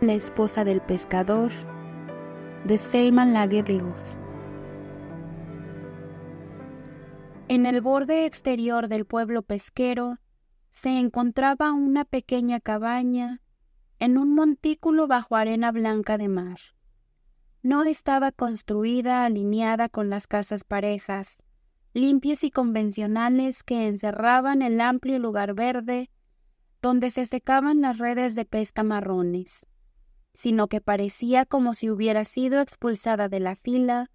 la esposa del pescador, de Selma Lagerlöf. En el borde exterior del pueblo pesquero se encontraba una pequeña cabaña en un montículo bajo arena blanca de mar. No estaba construida alineada con las casas parejas, limpias y convencionales que encerraban el amplio lugar verde donde se secaban las redes de pesca marrones, sino que parecía como si hubiera sido expulsada de la fila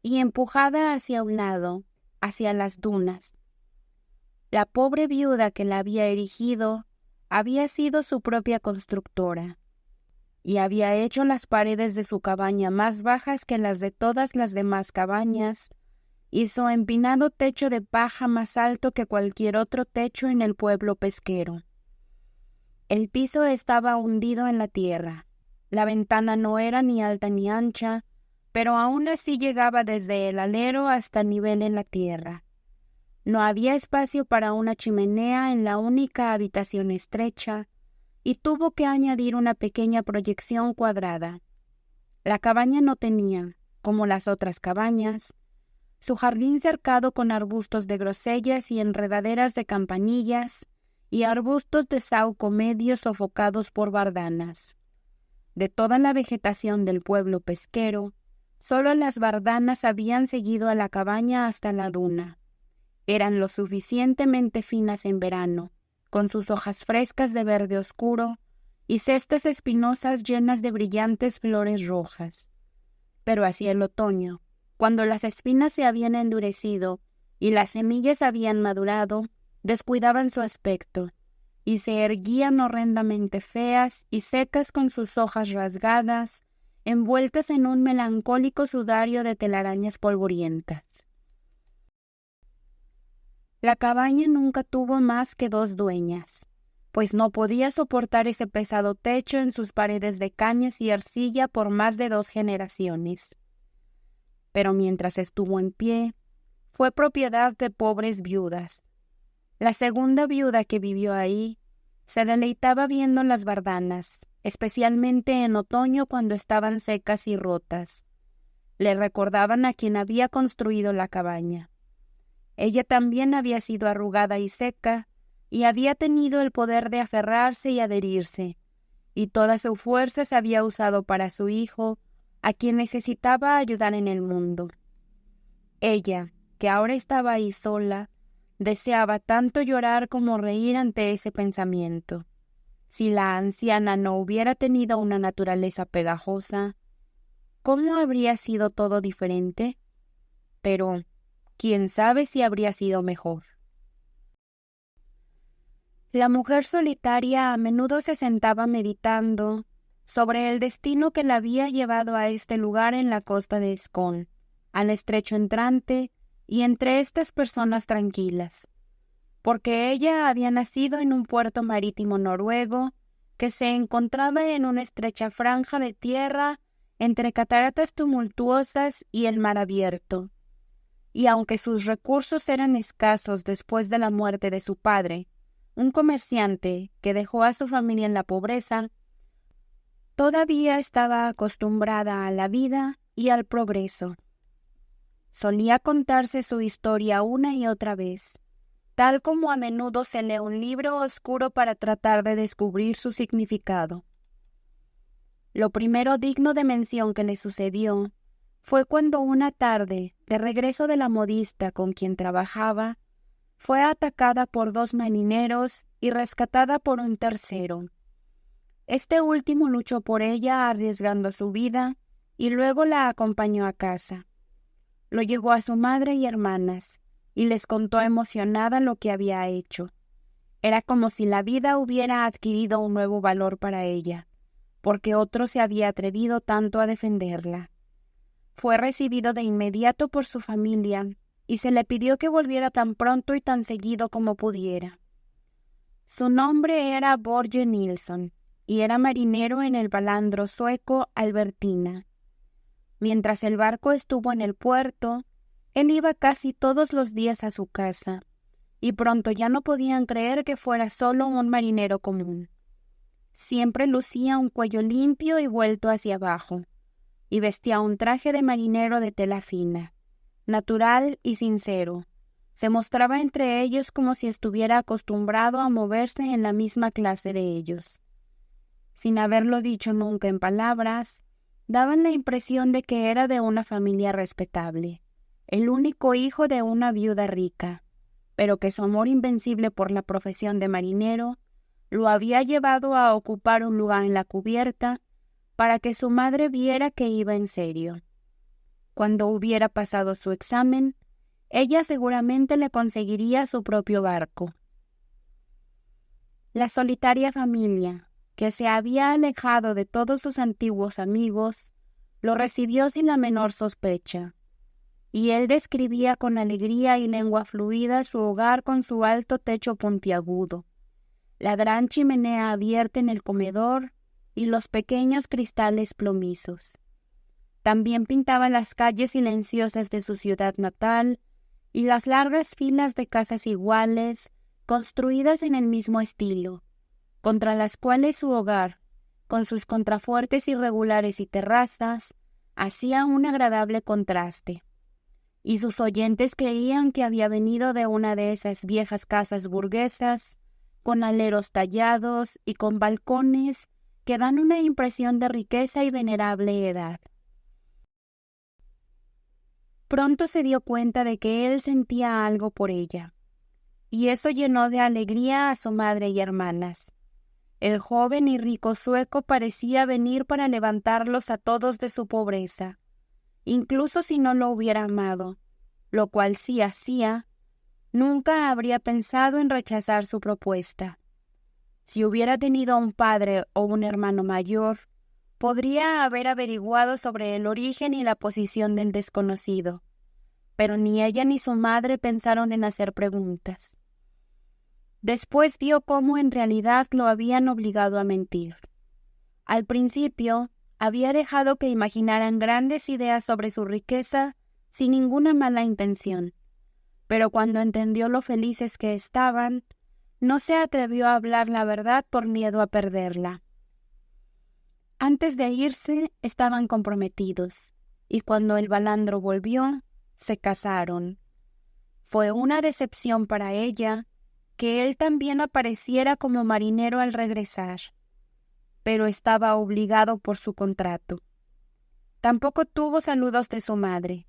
y empujada hacia un lado, hacia las dunas. La pobre viuda que la había erigido había sido su propia constructora, y había hecho las paredes de su cabaña más bajas que las de todas las demás cabañas, y su empinado techo de paja más alto que cualquier otro techo en el pueblo pesquero. El piso estaba hundido en la tierra. La ventana no era ni alta ni ancha, pero aún así llegaba desde el alero hasta nivel en la tierra. No había espacio para una chimenea en la única habitación estrecha, y tuvo que añadir una pequeña proyección cuadrada. La cabaña no tenía, como las otras cabañas, su jardín cercado con arbustos de grosellas y enredaderas de campanillas y arbustos de sauco medio sofocados por bardanas. De toda la vegetación del pueblo pesquero, solo las bardanas habían seguido a la cabaña hasta la duna. Eran lo suficientemente finas en verano, con sus hojas frescas de verde oscuro y cestas espinosas llenas de brillantes flores rojas. Pero hacia el otoño, cuando las espinas se habían endurecido y las semillas habían madurado, descuidaban su aspecto, y se erguían horrendamente feas y secas con sus hojas rasgadas, envueltas en un melancólico sudario de telarañas polvorientas. La cabaña nunca tuvo más que 2 dueñas, pues no podía soportar ese pesado techo en sus paredes de cañas y arcilla por más de 2 generaciones. Pero mientras estuvo en pie, fue propiedad de pobres viudas. La segunda viuda que vivió ahí se deleitaba viendo las bardanas, especialmente en otoño cuando estaban secas y rotas. Le recordaban a quien había construido la cabaña. Ella también había sido arrugada y seca, y había tenido el poder de aferrarse y adherirse, y toda su fuerza se había usado para su hijo, a quien necesitaba ayudar en el mundo. Ella, que ahora estaba ahí sola, deseaba tanto llorar como reír ante ese pensamiento. Si la anciana no hubiera tenido una naturaleza pegajosa, ¿cómo habría sido todo diferente? Pero quién sabe si habría sido mejor. La mujer solitaria a menudo se sentaba meditando sobre el destino que la había llevado a este lugar en la costa de Skåne, al estrecho entrante y entre estas personas tranquilas, porque ella había nacido en un puerto marítimo noruego que se encontraba en una estrecha franja de tierra entre cataratas tumultuosas y el mar abierto. Y aunque sus recursos eran escasos después de la muerte de su padre, un comerciante que dejó a su familia en la pobreza, todavía estaba acostumbrada a la vida y al progreso. Solía contarse su historia una y otra vez, tal como a menudo se lee un libro oscuro para tratar de descubrir su significado. Lo primero digno de mención que le sucedió fue cuando una tarde, de regreso de la modista con quien trabajaba, fue atacada por 2 marineros y rescatada por un tercero. Este último luchó por ella arriesgando su vida y luego la acompañó a casa. Lo llevó a su madre y hermanas y les contó emocionada lo que había hecho. Era como si la vida hubiera adquirido un nuevo valor para ella, porque otro se había atrevido tanto a defenderla. Fue recibido de inmediato por su familia y se le pidió que volviera tan pronto y tan seguido como pudiera. Su nombre era Börje Nilsson y era marinero en el balandro sueco Albertina. Mientras el barco estuvo en el puerto, él iba casi todos los días a su casa, y pronto ya no podían creer que fuera solo un marinero común. Siempre lucía un cuello limpio y vuelto hacia abajo, y vestía un traje de marinero de tela fina, natural y sincero. Se mostraba entre ellos como si estuviera acostumbrado a moverse en la misma clase de ellos. Sin haberlo dicho nunca en palabras, daban la impresión de que era de una familia respetable, el único hijo de una viuda rica, pero que su amor invencible por la profesión de marinero lo había llevado a ocupar un lugar en la cubierta para que su madre viera que iba en serio. Cuando hubiera pasado su examen, ella seguramente le conseguiría su propio barco. La solitaria familia, que se había alejado de todos sus antiguos amigos, lo recibió sin la menor sospecha, y él describía con alegría y lengua fluida su hogar con su alto techo puntiagudo, la gran chimenea abierta en el comedor y los pequeños cristales plomizos. También pintaba las calles silenciosas de su ciudad natal y las largas filas de casas iguales, construidas en el mismo estilo, contra las cuales su hogar, con sus contrafuertes irregulares y terrazas, hacía un agradable contraste. Y sus oyentes creían que había venido de una de esas viejas casas burguesas, con aleros tallados y con balcones que dan una impresión de riqueza y venerable edad. Pronto se dio cuenta de que él sentía algo por ella, y eso llenó de alegría a su madre y hermanas. El joven y rico sueco parecía venir para levantarlos a todos de su pobreza, incluso si no lo hubiera amado, lo cual sí hacía. Nunca habría pensado en rechazar su propuesta. Si hubiera tenido un padre o un hermano mayor, podría haber averiguado sobre el origen y la posición del desconocido, pero ni ella ni su madre pensaron en hacer preguntas. Después vio cómo en realidad lo habían obligado a mentir. Al principio, había dejado que imaginaran grandes ideas sobre su riqueza sin ninguna mala intención, pero cuando entendió lo felices que estaban, no se atrevió a hablar la verdad por miedo a perderla. Antes de irse, estaban comprometidos, y cuando el balandro volvió, se casaron. Fue una decepción para ella que él también apareciera como marinero al regresar, pero estaba obligado por su contrato. Tampoco tuvo saludos de su madre.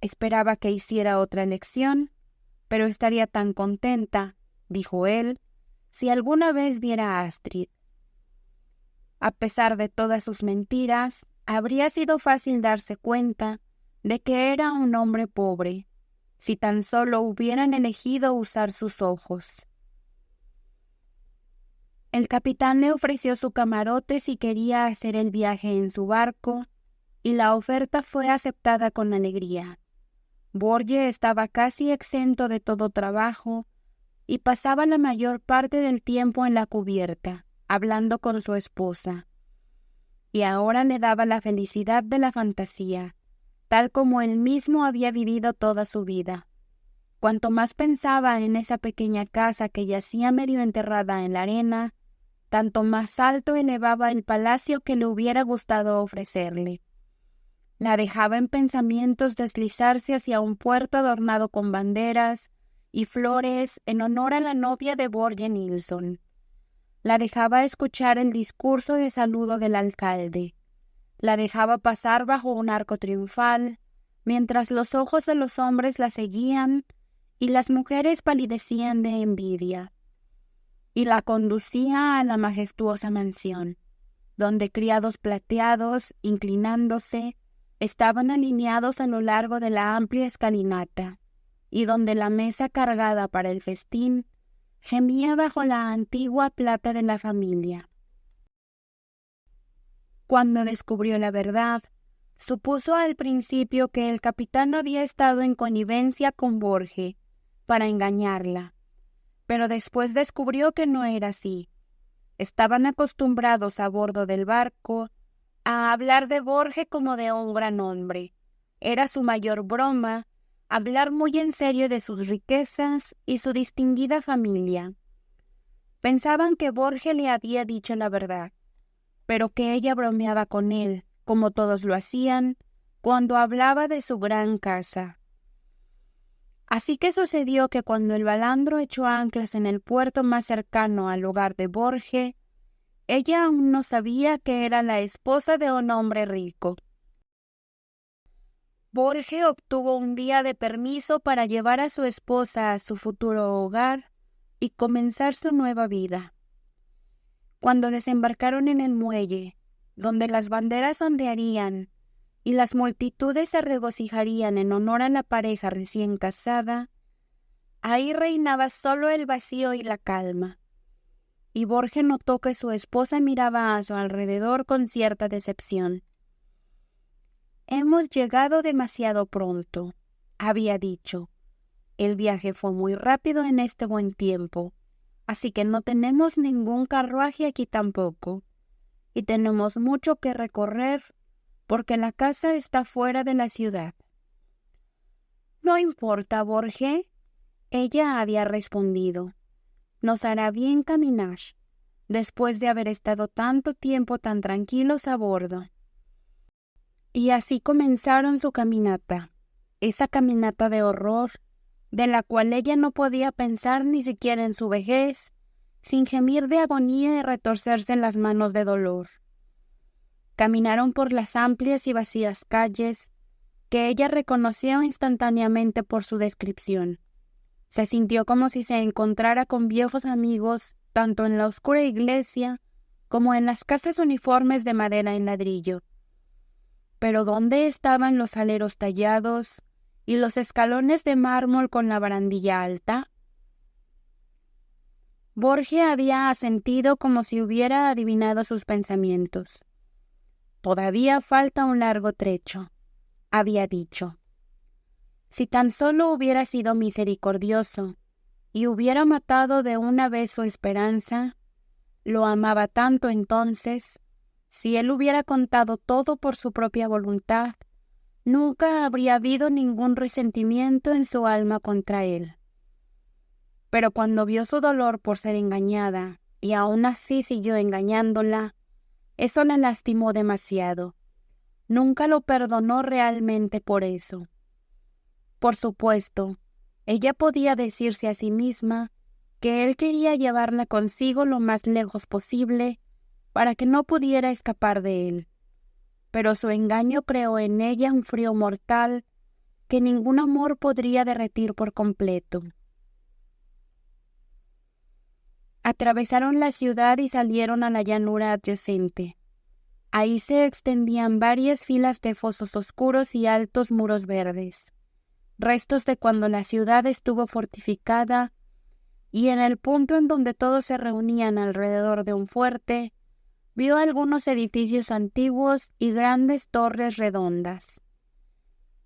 Esperaba que hiciera otra elección, pero estaría tan contenta, dijo él, si alguna vez viera a Astrid. A pesar de todas sus mentiras, habría sido fácil darse cuenta de que era un hombre pobre, si tan solo hubieran elegido usar sus ojos. El capitán le ofreció su camarote si quería hacer el viaje en su barco, y la oferta fue aceptada con alegría. Borge estaba casi exento de todo trabajo y pasaba la mayor parte del tiempo en la cubierta, hablando con su esposa. Y ahora le daba la felicidad de la fantasía, tal como él mismo había vivido toda su vida. Cuanto más pensaba en esa pequeña casa que yacía medio enterrada en la arena, tanto más alto elevaba el palacio que le hubiera gustado ofrecerle. La dejaba en pensamientos deslizarse hacia un puerto adornado con banderas y flores en honor a la novia de Borge Nilsson. La dejaba escuchar el discurso de saludo del alcalde. La dejaba pasar bajo un arco triunfal, mientras los ojos de los hombres la seguían y las mujeres palidecían de envidia. Y la conducía a la majestuosa mansión, donde criados plateados, inclinándose, estaban alineados a lo largo de la amplia escalinata, y donde la mesa cargada para el festín gemía bajo la antigua plata de la familia. Cuando descubrió la verdad, supuso al principio que el capitán había estado en connivencia con Borge para engañarla, pero después descubrió que no era así. Estaban acostumbrados a bordo del barco a hablar de Borge como de un gran hombre. Era su mayor broma hablar muy en serio de sus riquezas y su distinguida familia. Pensaban que Borge le había dicho la verdad, pero que ella bromeaba con él, como todos lo hacían, cuando hablaba de su gran casa. Así que sucedió que cuando el balandro echó anclas en el puerto más cercano al hogar de Borge, ella aún no sabía que era la esposa de un hombre rico. Borge obtuvo un día de permiso para llevar a su esposa a su futuro hogar y comenzar su nueva vida. Cuando desembarcaron en el muelle, donde las banderas ondearían y las multitudes se regocijarían en honor a la pareja recién casada, ahí reinaba solo el vacío y la calma. Y Borge notó que su esposa miraba a su alrededor con cierta decepción. «Hemos llegado demasiado pronto», había dicho. «El viaje fue muy rápido en este buen tiempo, así que no tenemos ningún carruaje aquí tampoco, y tenemos mucho que recorrer porque la casa está fuera de la ciudad». «No importa, Borge», ella había respondido. «Nos hará bien caminar, después de haber estado tanto tiempo tan tranquilos a bordo». Y así comenzaron su caminata, esa caminata de horror, de la cual ella no podía pensar ni siquiera en su vejez, sin gemir de agonía y retorcerse en las manos de dolor. Caminaron por las amplias y vacías calles, que ella reconoció instantáneamente por su descripción. Se sintió como si se encontrara con viejos amigos, tanto en la oscura iglesia como en las casas uniformes de madera en ladrillo. Pero ¿dónde estaban los aleros tallados y los escalones de mármol con la barandilla alta? Borge había asentido como si hubiera adivinado sus pensamientos. «Todavía falta un largo trecho», había dicho. «Si tan solo hubiera sido misericordioso y hubiera matado de una vez su esperanza, lo amaba tanto entonces. Si él hubiera contado todo por su propia voluntad, nunca habría habido ningún resentimiento en su alma contra él. Pero cuando vio su dolor por ser engañada, y aún así siguió engañándola, eso la lastimó demasiado. Nunca lo perdonó realmente por eso. Por supuesto, ella podía decirse a sí misma que él quería llevarla consigo lo más lejos posible para que no pudiera escapar de él. Pero su engaño creó en ella un frío mortal que ningún amor podría derretir por completo. Atravesaron la ciudad y salieron a la llanura adyacente. Ahí se extendían varias filas de fosos oscuros y altos muros verdes, restos de cuando la ciudad estuvo fortificada, y en el punto en donde todos se reunían alrededor de un fuerte, vio algunos edificios antiguos y grandes torres redondas.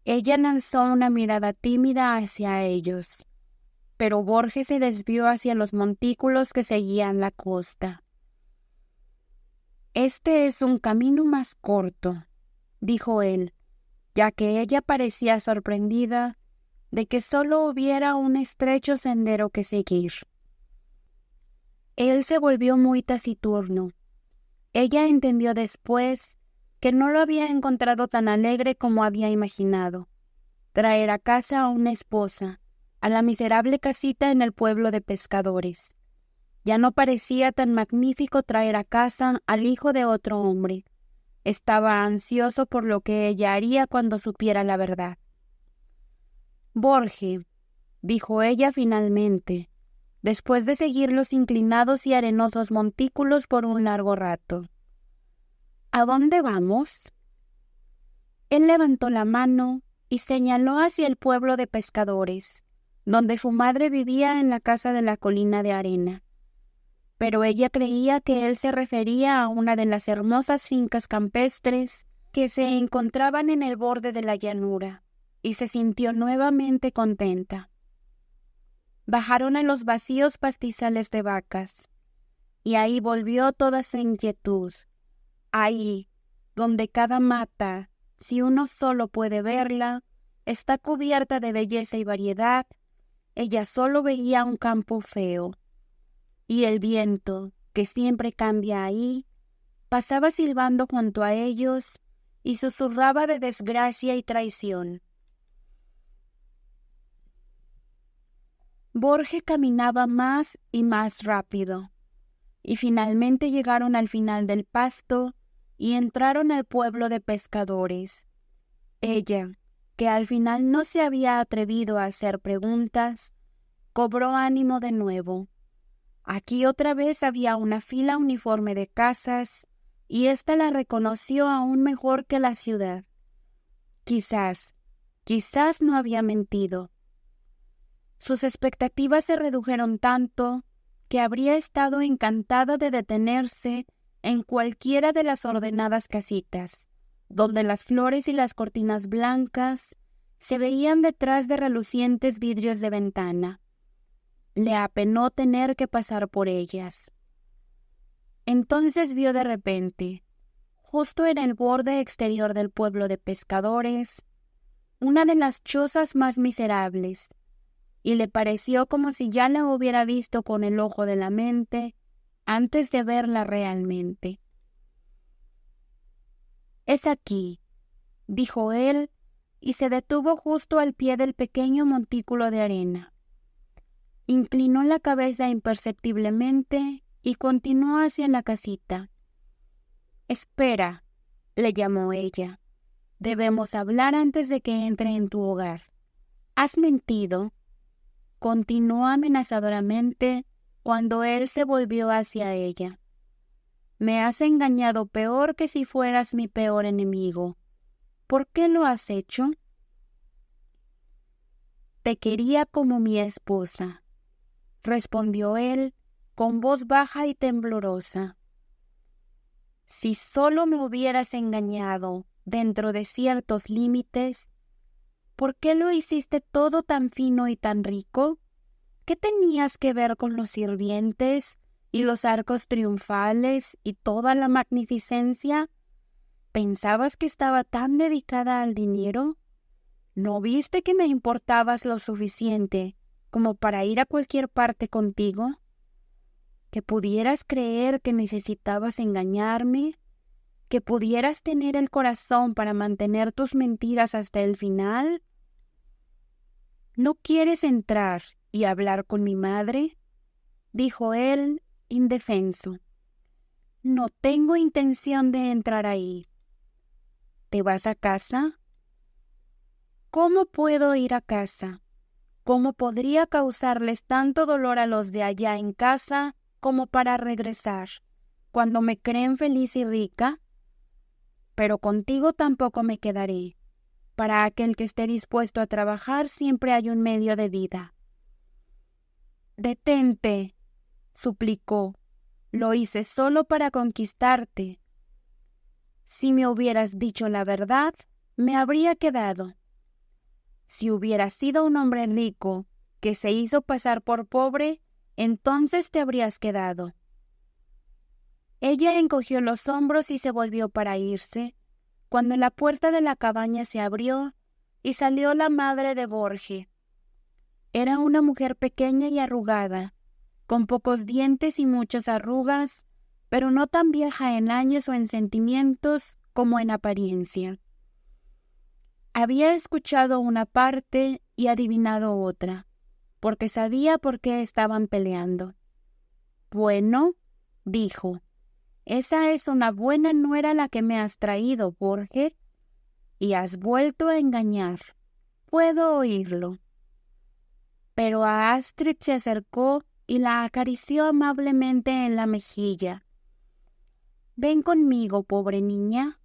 Ella lanzó una mirada tímida hacia ellos, pero Borge se desvió hacia los montículos que seguían la costa. «Este es un camino más corto», dijo él, ya que ella parecía sorprendida de que solo hubiera un estrecho sendero que seguir. Él se volvió muy taciturno. Ella entendió después que no lo había encontrado tan alegre como había imaginado. Traer a casa a una esposa, a la miserable casita en el pueblo de pescadores. Ya no parecía tan magnífico traer a casa al hijo de otro hombre. Estaba ansioso por lo que ella haría cuando supiera la verdad. «Borge», dijo ella finalmente, después de seguir los inclinados y arenosos montículos por un largo rato. «¿A dónde vamos?» Él levantó la mano y señaló hacia el pueblo de pescadores, donde su madre vivía en la casa de la colina de arena. Pero ella creía que él se refería a una de las hermosas fincas campestres que se encontraban en el borde de la llanura, y se sintió nuevamente contenta. Bajaron a los vacíos pastizales de vacas, y ahí volvió toda su inquietud. Ahí, donde cada mata, si uno solo puede verla, está cubierta de belleza y variedad, ella solo veía un campo feo. y el viento, que siempre cambia ahí, pasaba silbando junto a ellos y susurraba de desgracia y traición. Borge caminaba más y más rápido, y finalmente llegaron al final del pasto y entraron al pueblo de pescadores. Ella, que al final no se había atrevido a hacer preguntas, cobró ánimo de nuevo. Aquí otra vez había una fila uniforme de casas, y ésta la reconoció aún mejor que la ciudad. Quizás no había mentido. Sus expectativas se redujeron tanto que habría estado encantada de detenerse en cualquiera de las ordenadas casitas, donde las flores y las cortinas blancas se veían detrás de relucientes vidrios de ventana. Le apenó tener que pasar por ellas. Entonces vio de repente, justo en el borde exterior del pueblo de pescadores, una de las chozas más miserables, y le pareció como si ya la hubiera visto con el ojo de la mente antes de verla realmente. «Es aquí», dijo él, y se detuvo justo al pie del pequeño montículo de arena. Inclinó la cabeza imperceptiblemente y continuó hacia la casita. «Espera», le llamó ella. «Debemos hablar antes de que entre en tu hogar. ¿Has mentido?», continuó amenazadoramente cuando él se volvió hacia ella. «Me has engañado peor que si fueras mi peor enemigo. ¿Por qué lo has hecho?». «Te quería como mi esposa», respondió él con voz baja y temblorosa. «Si solo me hubieras engañado dentro de ciertos límites, ¿por qué lo hiciste todo tan fino y tan rico? ¿Qué tenías que ver con los sirvientes y los arcos triunfales y toda la magnificencia? ¿Pensabas que estaba tan dedicada al dinero? ¿No viste que me importabas lo suficiente como para ir a cualquier parte contigo? ¿Que pudieras creer que necesitabas engañarme? ¿Que pudieras tener el corazón para mantener tus mentiras hasta el final? ¿No quieres entrar y hablar con mi madre?», dijo él, indefenso. «No tengo intención de entrar ahí». «¿Te vas a casa?». «¿Cómo puedo ir a casa? ¿Cómo podría causarles tanto dolor a los de allá en casa como para regresar, cuando me creen feliz y rica? Pero contigo tampoco me quedaré. Para aquel que esté dispuesto a trabajar siempre hay un medio de vida». «Detente», suplicó. «Lo hice solo para conquistarte. Si me hubieras dicho la verdad, me habría quedado. Si hubieras sido un hombre rico que se hizo pasar por pobre, entonces te habrías quedado». Ella encogió los hombros y se volvió para irse, cuando la puerta de la cabaña se abrió y salió la madre de Borge. Era una mujer pequeña y arrugada, con pocos dientes y muchas arrugas, pero no tan vieja en años o en sentimientos como en apariencia. Había escuchado una parte y adivinado otra, porque sabía por qué estaban peleando. «Bueno», dijo, «esa es una buena nuera la que me has traído, Borge, y has vuelto a engañar. Puedo oírlo». Pero a Astrid se acercó y la acarició amablemente en la mejilla. «Ven conmigo, pobre niña.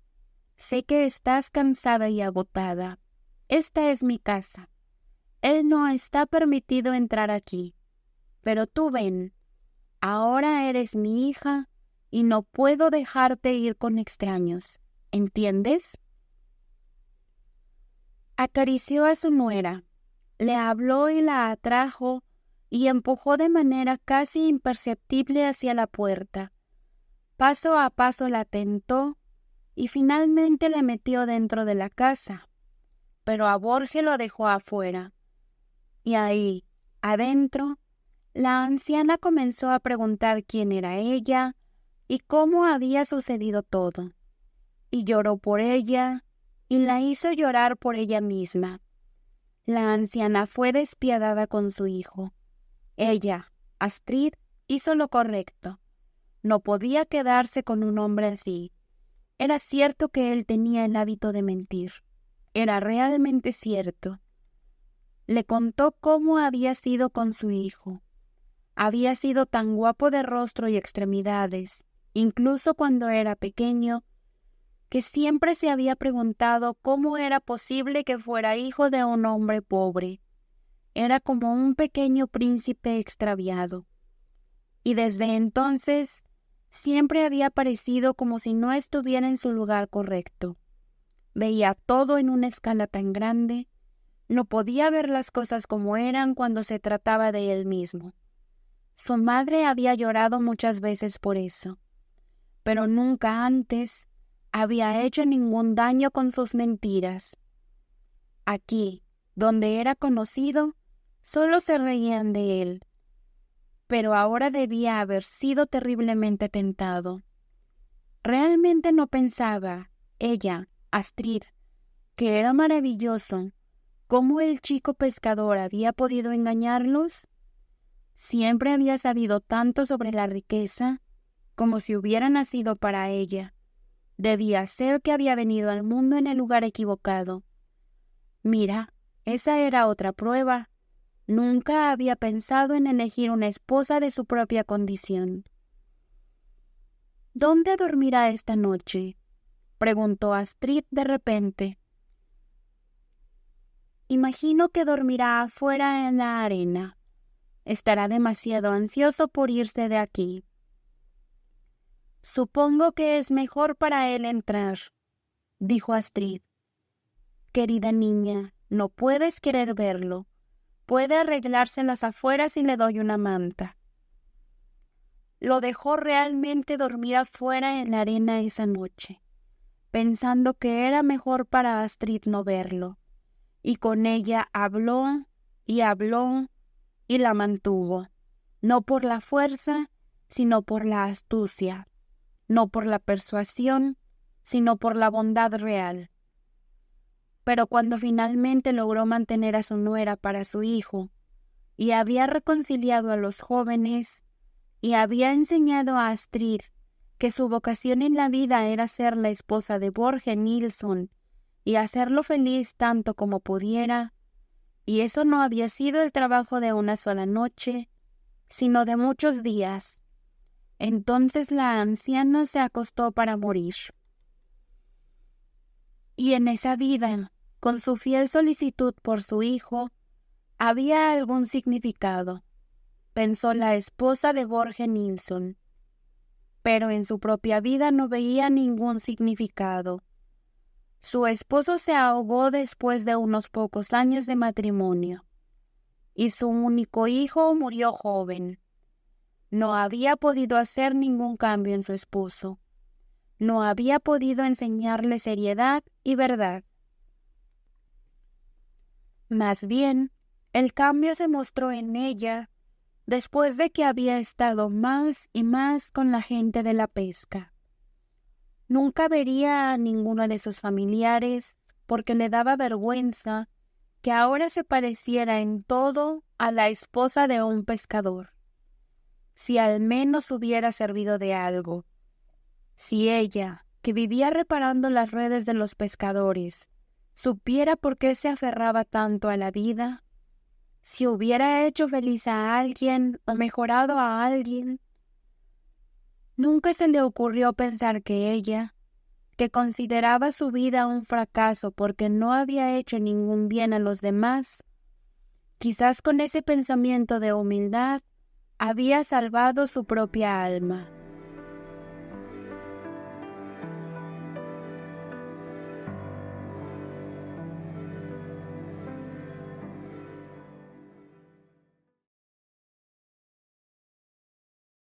Sé que estás cansada y agotada. Esta es mi casa. Él no está permitido entrar aquí. Pero tú ven. Ahora eres mi hija y no puedo dejarte ir con extraños. ¿Entiendes?». Acarició a su nuera, le habló y la atrajo y empujó de manera casi imperceptible hacia la puerta. Paso a paso la tentó y finalmente la metió dentro de la casa, pero a Borge lo dejó afuera. Y ahí, adentro, La anciana comenzó a preguntar quién era ella y cómo había sucedido todo, y lloró por ella y la hizo llorar por ella misma. La anciana fue despiadada con su hijo. Ella, Astrid, hizo lo correcto. No podía quedarse con un hombre así. Era cierto que él tenía el hábito de mentir. Era realmente cierto. Le contó cómo había sido con su hijo. Había sido tan guapo de rostro y extremidades, incluso cuando era pequeño, que siempre se había preguntado cómo era posible que fuera hijo de un hombre pobre. Era como un pequeño príncipe extraviado. Y desde entonces siempre había parecido como si no estuviera en su lugar correcto. Veía todo en una escala tan grande, no podía ver las cosas como eran cuando se trataba de él mismo. Su madre había llorado muchas veces por eso, pero nunca antes había hecho ningún daño con sus mentiras. Aquí, donde era conocido, solo se reían de él, pero ahora debía haber sido terriblemente tentado. Realmente no pensaba, ella, Astrid, que era maravilloso cómo el chico pescador había podido engañarlos. Siempre había sabido tanto sobre la riqueza, como si hubiera nacido para ella. Debía ser que había venido al mundo en el lugar equivocado. Mira, esa era otra prueba. Nunca había pensado en elegir una esposa de su propia condición. ¿Dónde dormirá esta noche?, preguntó Astrid de repente. Imagino que dormirá afuera en la arena. Estará demasiado ansioso por irse de aquí. Supongo que es mejor para él entrar, dijo Astrid. Querida niña, no puedes querer verlo. Puede arreglarse en las afueras si le doy una manta. Lo dejó realmente dormir afuera en la arena esa noche, pensando que era mejor para Astrid no verlo, y con ella habló y habló y la mantuvo, no por la fuerza, sino por la astucia, no por la persuasión, sino por la bondad real. Pero cuando finalmente logró mantener a su nuera para su hijo, y había reconciliado a los jóvenes, y había enseñado a Astrid que su vocación en la vida era ser la esposa de Borge Nilsson y hacerlo feliz tanto como pudiera, y eso no había sido el trabajo de una sola noche, sino de muchos días. Entonces la anciana se acostó para morir. Y en esa vida, con su fiel solicitud por su hijo, había algún significado, pensó la esposa de Borge Nilsson. Pero en su propia vida no veía ningún significado. Su esposo se ahogó después de unos pocos años de matrimonio, y su único hijo murió joven. No había podido hacer ningún cambio en su esposo. No había podido enseñarle seriedad y verdad. Más bien, el cambio se mostró en ella después de que había estado más y más con la gente de la pesca. Nunca vería a ninguno de sus familiares porque le daba vergüenza que ahora se pareciera en todo a la esposa de un pescador. Si al menos hubiera servido de algo. Si ella, que vivía reparando las redes de los pescadores, supiera por qué se aferraba tanto a la vida, si hubiera hecho feliz a alguien o mejorado a alguien. Nunca se le ocurrió pensar que ella, que consideraba su vida un fracaso porque no había hecho ningún bien a los demás, quizás con ese pensamiento de humildad había salvado su propia alma.